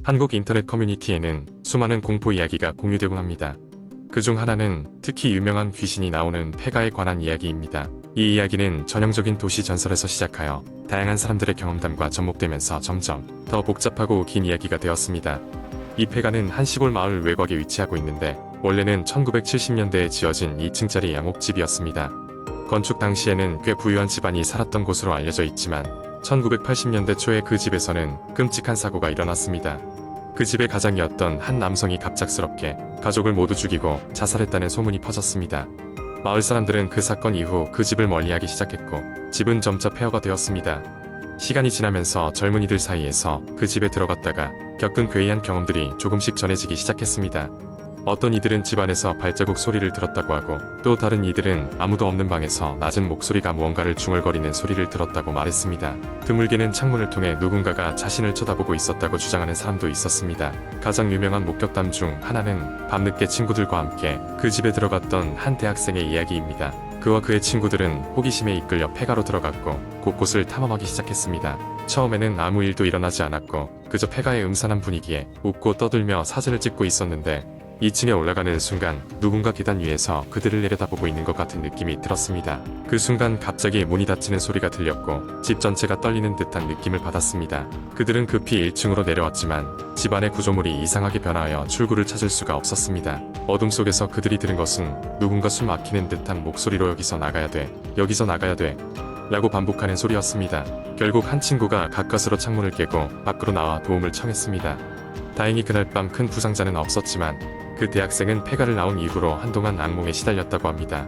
한국 인터넷 커뮤니티에는 수많은 공포 이야기가 공유되곤 합니다. 그중 하나는 특히 유명한 귀신이 나오는 폐가에 관한 이야기입니다. 이 이야기는 전형적인 도시 전설에서 시작하여 다양한 사람들의 경험담과 접목되면서 점점 더 복잡하고 긴 이야기가 되었습니다. 이 폐가는 한 시골 마을 외곽에 위치하고 있는데 원래는 1970년대에 지어진 2층짜리 양옥집이었습니다. 건축 당시에는 꽤 부유한 집안이 살았던 곳으로 알려져 있지만 1980년대 초에 그 집에서는 끔찍한 사고가 일어났습니다. 그 집의 가장이었던 한 남성이 갑작스럽게 가족을 모두 죽이고 자살했다는 소문이 퍼졌습니다. 마을 사람들은 그 사건 이후 그 집을 멀리하기 시작했고 집은 점차 폐허가 되었습니다. 시간이 지나면서 젊은이들 사이에서 그 집에 들어갔다가 겪은 괴이한 경험들이 조금씩 전해지기 시작했습니다. 어떤 이들은 집안에서 발자국 소리를 들었다고 하고 또 다른 이들은 아무도 없는 방에서 낮은 목소리가 무언가를 중얼거리는 소리를 들었다고 말했습니다. 드물게는 창문을 통해 누군가가 자신을 쳐다보고 있었다고 주장하는 사람도 있었습니다. 가장 유명한 목격담 중 하나는 밤늦게 친구들과 함께 그 집에 들어갔던 한 대학생의 이야기입니다. 그와 그의 친구들은 호기심에 이끌려 폐가로 들어갔고 곳곳을 탐험하기 시작했습니다. 처음에는 아무 일도 일어나지 않았고 그저 폐가의 음산한 분위기에 웃고 떠들며 사진을 찍고 있었는데 2층에 올라가는 순간 누군가 계단 위에서 그들을 내려다보고 있는 것 같은 느낌이 들었습니다. 그 순간 갑자기 문이 닫히는 소리가 들렸고 집 전체가 떨리는 듯한 느낌을 받았습니다. 그들은 급히 1층으로 내려왔지만 집안의 구조물이 이상하게 변하여 출구를 찾을 수가 없었습니다. 어둠 속에서 그들이 들은 것은 누군가 숨 막히는 듯한 목소리로 여기서 나가야 돼, 여기서 나가야 돼 라고 반복하는 소리였습니다. 결국 한 친구가 가까스로 창문을 깨고 밖으로 나와 도움을 청했습니다. 다행히 그날 밤 큰 부상자는 없었지만 그 대학생은 폐가를 나온 이후로 한동안 악몽에 시달렸다고 합니다.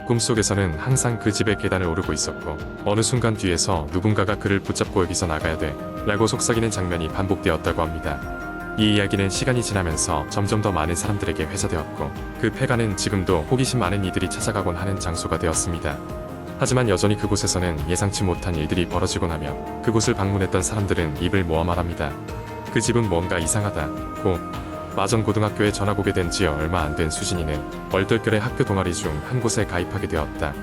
꿈속에서는 항상 그 집의 계단을 오르고 있었고 어느 순간 뒤에서 누군가가 그를 붙잡고 여기서 나가야 돼 라고 속삭이는 장면이 반복되었다고 합니다. 이 이야기는 시간이 지나면서 점점 더 많은 사람들에게 회자되었고 그 폐가는 지금도 호기심 많은 이들이 찾아가곤 하는 장소가 되었습니다. 하지만 여전히 그곳에서는 예상치 못한 일들이 벌어지곤 하며 그곳을 방문했던 사람들은 입을 모아 말합니다. 그 집은 뭔가 이상하다. 마전고등학교에 전학 오게 된 지 얼마 안 된 수진이는 얼떨결에 학교 동아리 중 한 곳에 가입하게 되었다.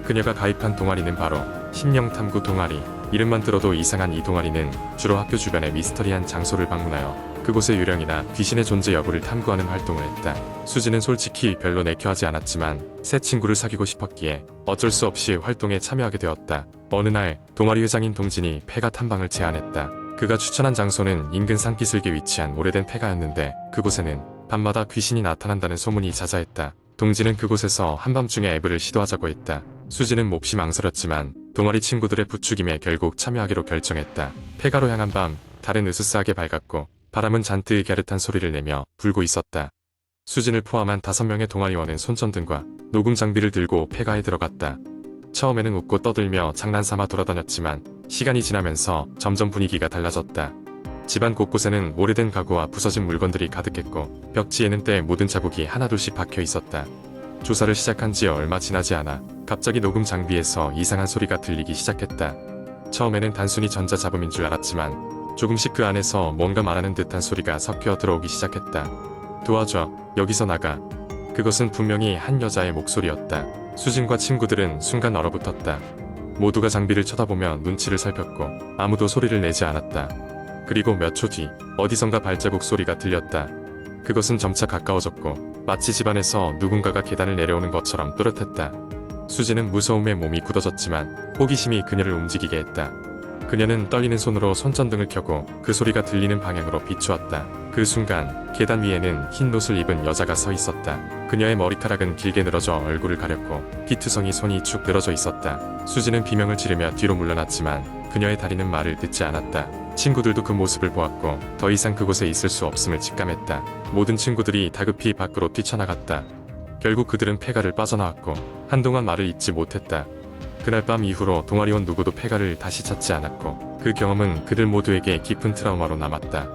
그녀가 가입한 동아리는 바로 심령탐구 동아리. 이름만 들어도 이상한 이 동아리는 주로 학교 주변의 미스터리한 장소를 방문하여 그곳의 유령이나 귀신의 존재 여부를 탐구하는 활동을 했다. 수진은 솔직히 별로 내켜하지 않았지만 새 친구를 사귀고 싶었기에 어쩔 수 없이 활동에 참여하게 되었다. 어느 날 동아리 회장인 동진이 폐가 탐방을 제안했다. 그가 추천한 장소는 인근 산기슭에 위치한 오래된 폐가였는데 그곳에는 밤마다 귀신이 나타난다는 소문이 자자했다. 동진은 그곳에서 한밤중에 애브를 시도하자고 했다. 수지는 몹시 망설였지만 동아리 친구들의 부추김에 결국 참여하기로 결정했다. 폐가로 향한 밤 달은 으스스하게 밝았고 바람은 잔뜩 갸릇한 소리를 내며 불고 있었다. 수진을 포함한 5명의 동아리원은 손전등과 녹음 장비를 들고 폐가에 들어갔다. 처음에는 웃고 떠들며 장난삼아 돌아다녔지만 시간이 지나면서 점점 분위기가 달라졌다. 집안 곳곳에는 오래된 가구와 부서진 물건들이 가득했고 벽지에는 때 묻은 자국이 하나둘씩 박혀 있었다. 조사를 시작한 지 얼마 지나지 않아 갑자기 녹음 장비에서 이상한 소리가 들리기 시작했다. 처음에는 단순히 전자잡음인 줄 알았지만 조금씩 그 안에서 뭔가 말하는 듯한 소리가 섞여 들어오기 시작했다. 도와줘, 여기서 나가. 그것은 분명히 한 여자의 목소리였다. 수진과 친구들은 순간 얼어붙었다. 모두가 장비를 쳐다보며 눈치를 살폈고 아무도 소리를 내지 않았다. 그리고 몇 초 뒤 어디선가 발자국 소리가 들렸다. 그것은 점차 가까워졌고 마치 집안에서 누군가가 계단을 내려오는 것처럼 또렷했다. 수진은 무서움에 몸이 굳어졌지만 호기심이 그녀를 움직이게 했다. 그녀는 떨리는 손으로 손전등을 켜고 그 소리가 들리는 방향으로 비추었다. 그 순간 계단 위에는 흰 옷을 입은 여자가 서 있었다. 그녀의 머리카락은 길게 늘어져 얼굴을 가렸고 피투성이 손이 축 늘어져 있었다. 수지는 비명을 지르며 뒤로 물러났지만 그녀의 다리는 말을 듣지 않았다. 친구들도 그 모습을 보았고 더 이상 그곳에 있을 수 없음을 직감했다. 모든 친구들이 다급히 밖으로 뛰쳐나갔다. 결국 그들은 폐가를 빠져나왔고 한동안 말을 잇지 못했다. 그날 밤 이후로 동아리원 누구도 폐가를 다시 찾지 않았고 그 경험은 그들 모두에게 깊은 트라우마로 남았다.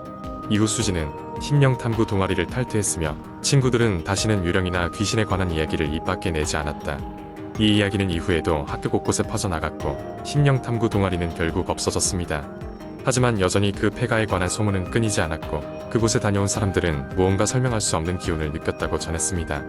이후 수지는 심령탐구 동아리를 탈퇴했으며 친구들은 다시는 유령이나 귀신에 관한 이야기를 입 밖에 내지 않았다. 이 이야기는 이후에도 학교 곳곳에 퍼져나갔고 심령탐구 동아리는 결국 없어졌습니다. 하지만 여전히 그 폐가에 관한 소문은 끊이지 않았고 그곳에 다녀온 사람들은 무언가 설명할 수 없는 기운을 느꼈다고 전했습니다.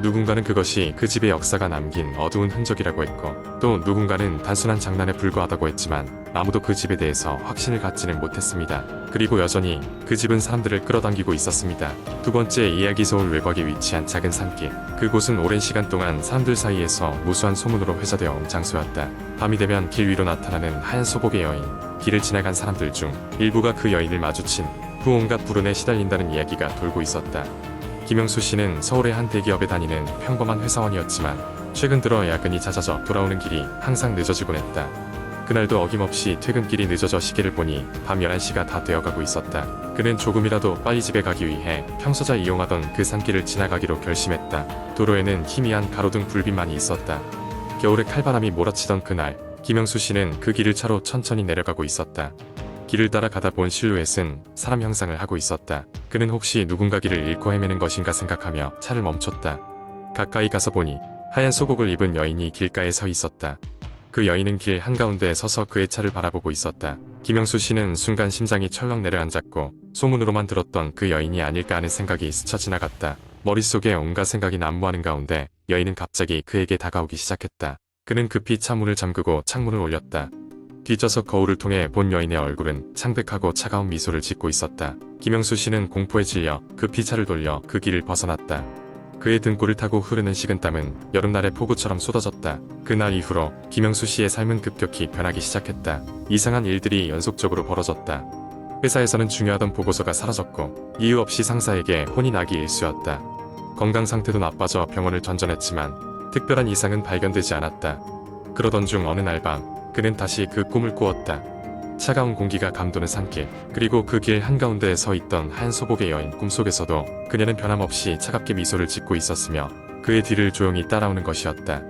누군가는 그것이 그 집의 역사가 남긴 어두운 흔적이라고 했고, 또 누군가는 단순한 장난에 불과하다고 했지만 아무도 그 집에 대해서 확신을 갖지는 못했습니다. 그리고 여전히 그 집은 사람들을 끌어당기고 있었습니다. 두 번째 이야기, 서울 외곽에 위치한 작은 산길. 그곳은 오랜 시간 동안 사람들 사이에서 무수한 소문으로 회자되어 온 장소였다. 밤이 되면 길 위로 나타나는 하얀 소복의 여인. 길을 지나간 사람들 중 일부가 그 여인을 마주친 후 온갖 불운에 시달린다는 이야기가 돌고 있었다. 김영수 씨는 서울의 한 대기업에 다니는 평범한 회사원이었지만 최근 들어 야근이 잦아져 돌아오는 길이 항상 늦어지곤 했다. 그날도 어김없이 퇴근길이 늦어져 시계를 보니 밤 11시가 다 되어가고 있었다. 그는 조금이라도 빨리 집에 가기 위해 평소자 이용하던 그 산길을 지나가기로 결심했다. 도로에는 희미한 가로등 불빛만이 있었다. 겨울에 칼바람이 몰아치던 그날, 김영수 씨는 그 길을 차로 천천히 내려가고 있었다. 길을 따라 가다 본 실루엣은 사람 형상을 하고 있었다. 그는 혹시 누군가 길을 잃고 헤매는 것인가 생각하며 차를 멈췄다. 가까이 가서 보니 하얀 속옷을 입은 여인이 길가에 서 있었다. 그 여인은 길 한가운데 서서 그의 차를 바라보고 있었다. 김영수 씨는 순간 심장이 철렁 내려앉았고 소문으로만 들었던 그 여인이 아닐까 하는 생각이 스쳐 지나갔다. 머릿속에 온갖 생각이 난무하는 가운데 여인은 갑자기 그에게 다가오기 시작했다. 그는 급히 차 문을 잠그고 창문을 올렸다. 뒷좌석 거울을 통해 본 여인의 얼굴은 창백하고 차가운 미소를 짓고 있었다. 김영수 씨는 공포에 질려 급히 차를 돌려 그 길을 벗어났다. 그의 등골을 타고 흐르는 식은땀은 여름날의 폭우처럼 쏟아졌다. 그날 이후로 김영수 씨의 삶은 급격히 변하기 시작했다. 이상한 일들이 연속적으로 벌어졌다. 회사에서는 중요하던 보고서가 사라졌고 이유 없이 상사에게 혼이 나기 일쑤였다. 건강 상태도 나빠져 병원을 전전했지만 특별한 이상은 발견되지 않았다. 그러던 중 어느 날 밤 그는 다시 그 꿈을 꾸었다. 차가운 공기가 감도는 산길, 그리고 그 길 한가운데에 서 있던 하얀 소복의 여인. 꿈속에서도 그녀는 변함없이 차갑게 미소를 짓고 있었으며 그의 뒤를 조용히 따라오는 것이었다.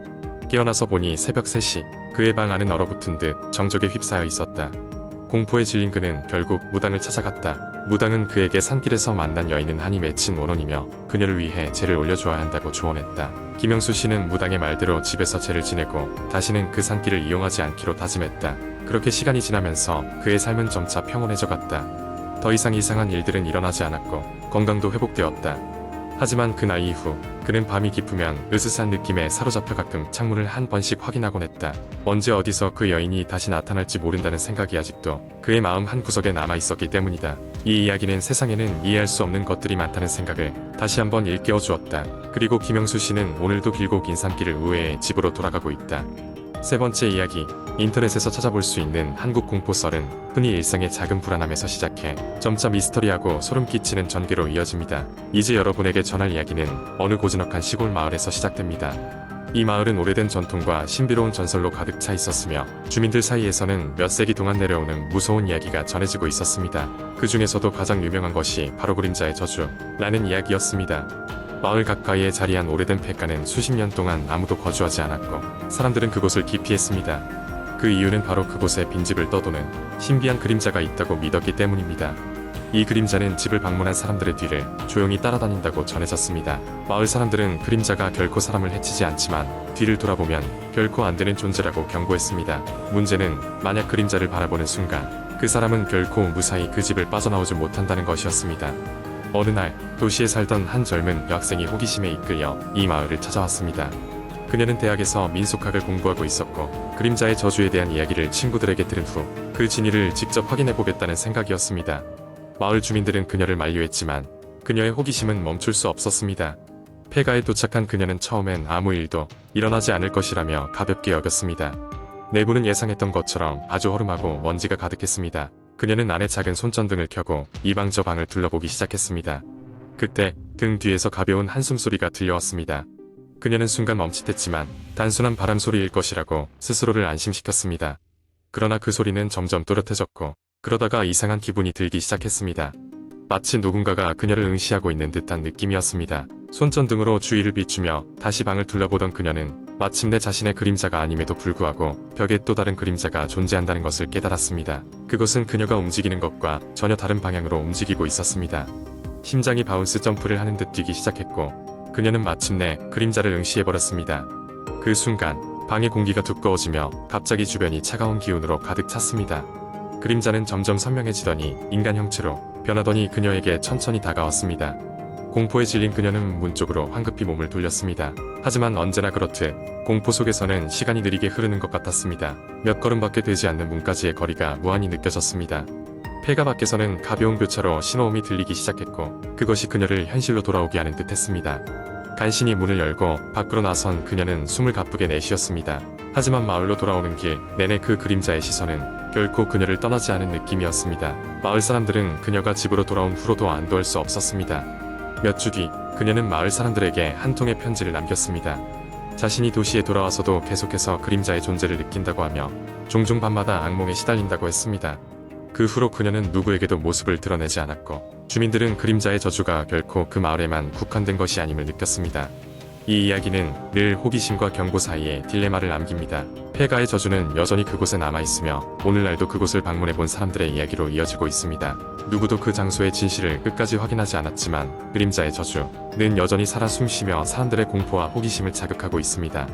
깨어나서 보니 새벽 3시, 그의 방 안은 얼어붙은 듯 정적에 휩싸여 있었다. 공포에 질린 그는 결국 무당을 찾아갔다. 무당은 그에게 산길에서 만난 여인은 한이 맺힌 원혼이며 그녀를 위해 제를 올려주어야 한다고 조언했다. 김영수 씨는 무당의 말대로 집에서 제를 지내고 다시는 그 산길을 이용하지 않기로 다짐했다. 그렇게 시간이 지나면서 그의 삶은 점차 평온해져 갔다. 더 이상 이상한 일들은 일어나지 않았고 건강도 회복되었다. 하지만 그 나이 이후 그는 밤이 깊으면 으스스한 느낌에 사로잡혀 가끔 창문을 한 번씩 확인하곤 했다. 언제 어디서 그 여인이 다시 나타날지 모른다는 생각이 아직도 그의 마음 한구석에 남아있었기 때문이다. 이 이야기는 세상에는 이해할 수 없는 것들이 많다는 생각을 다시 한번 일깨워 주었다. 그리고 김영수 씨는 오늘도 길고 긴 산길을 우회해 집으로 돌아가고 있다. 세 번째 이야기, 인터넷에서 찾아볼 수 있는 한국 공포썰은 흔히 일상의 작은 불안함에서 시작해 점차 미스터리하고 소름 끼치는 전개로 이어집니다. 이제 여러분에게 전할 이야기는 어느 고즈넉한 시골 마을에서 시작됩니다. 이 마을은 오래된 전통과 신비로운 전설로 가득 차 있었으며 주민들 사이에서는 몇 세기 동안 내려오는 무서운 이야기가 전해지고 있었습니다. 그 중에서도 가장 유명한 것이 바로 그림자의 저주라는 이야기였습니다. 마을 가까이에 자리한 오래된 폐가는 수십 년 동안 아무도 거주하지 않았고 사람들은 그곳을 기피했습니다. 그 이유는 바로 그곳에 빈집을 떠도는 신비한 그림자가 있다고 믿었기 때문입니다. 이 그림자는 집을 방문한 사람들의 뒤를 조용히 따라다닌다고 전해졌습니다. 마을 사람들은 그림자가 결코 사람을 해치지 않지만 뒤를 돌아보면 결코 안 되는 존재라고 경고했습니다. 문제는 만약 그림자를 바라보는 순간 그 사람은 결코 무사히 그 집을 빠져나오지 못한다는 것이었습니다. 어느 날 도시에 살던 한 젊은 여학생이 호기심에 이끌려 이 마을을 찾아왔습니다. 그녀는 대학에서 민속학을 공부하고 있었고 그림자의 저주에 대한 이야기를 친구들에게 들은 후 그 진위를 직접 확인해보겠다는 생각이었습니다. 마을 주민들은 그녀를 만류했지만 그녀의 호기심은 멈출 수 없었습니다. 폐가에 도착한 그녀는 처음엔 아무 일도 일어나지 않을 것이라며 가볍게 여겼습니다. 내부는 예상했던 것처럼 아주 허름하고 먼지가 가득했습니다. 그녀는 안에 작은 손전등을 켜고 이 방 저 방을 둘러보기 시작했습니다. 그때 등 뒤에서 가벼운 한숨 소리가 들려왔습니다. 그녀는 순간 멈칫했지만 단순한 바람 소리일 것이라고 스스로를 안심시켰습니다. 그러나 그 소리는 점점 또렷해졌고 그러다가 이상한 기분이 들기 시작했습니다. 마치 누군가가 그녀를 응시하고 있는 듯한 느낌이었습니다. 손전등으로 주위를 비추며 다시 방을 둘러보던 그녀는 마침내 자신의 그림자가 아님에도 불구하고 벽에 또 다른 그림자가 존재한다는 것을 깨달았습니다. 그것은 그녀가 움직이는 것과 전혀 다른 방향으로 움직이고 있었습니다. 심장이 바운스 점프를 하는 듯 뛰기 시작했고 그녀는 마침내 그림자를 응시해버렸습니다. 그 순간 방의 공기가 두꺼워지며 갑자기 주변이 차가운 기운으로 가득 찼습니다. 그림자는 점점 선명해지더니 인간 형체로 변하더니 그녀에게 천천히 다가왔습니다. 공포에 질린 그녀는 문 쪽으로 황급히 몸을 돌렸습니다. 하지만 언제나 그렇듯 공포 속에서는 시간이 느리게 흐르는 것 같았습니다. 몇 걸음밖에 되지 않는 문까지의 거리가 무한히 느껴졌습니다. 폐가 밖에서는 가벼운 교차로 신호음이 들리기 시작했고 그것이 그녀를 현실로 돌아오게 하는 듯했습니다. 간신히 문을 열고 밖으로 나선 그녀는 숨을 가쁘게 내쉬었습니다. 하지만 마을로 돌아오는 길 내내 그 그림자의 시선은 결코 그녀를 떠나지 않은 느낌이었습니다. 마을 사람들은 그녀가 집으로 돌아온 후로도 안도할 수 없었습니다. 몇 주 뒤 그녀는 마을 사람들에게 한 통의 편지를 남겼습니다. 자신이 도시에 돌아와서도 계속해서 그림자의 존재를 느낀다고 하며 종종 밤마다 악몽에 시달린다고 했습니다. 그 후로 그녀는 누구에게도 모습을 드러내지 않았고 주민들은 그림자의 저주가 결코 그 마을에만 국한된 것이 아님을 느꼈습니다. 이 이야기는 늘 호기심과 경고 사이에 딜레마를 남깁니다. 폐가의 저주는 여전히 그곳에 남아있으며 오늘날도 그곳을 방문해본 사람들의 이야기로 이어지고 있습니다. 누구도 그 장소의 진실을 끝까지 확인하지 않았지만 그림자의 저주는 여전히 살아 숨쉬며 사람들의 공포와 호기심을 자극하고 있습니다.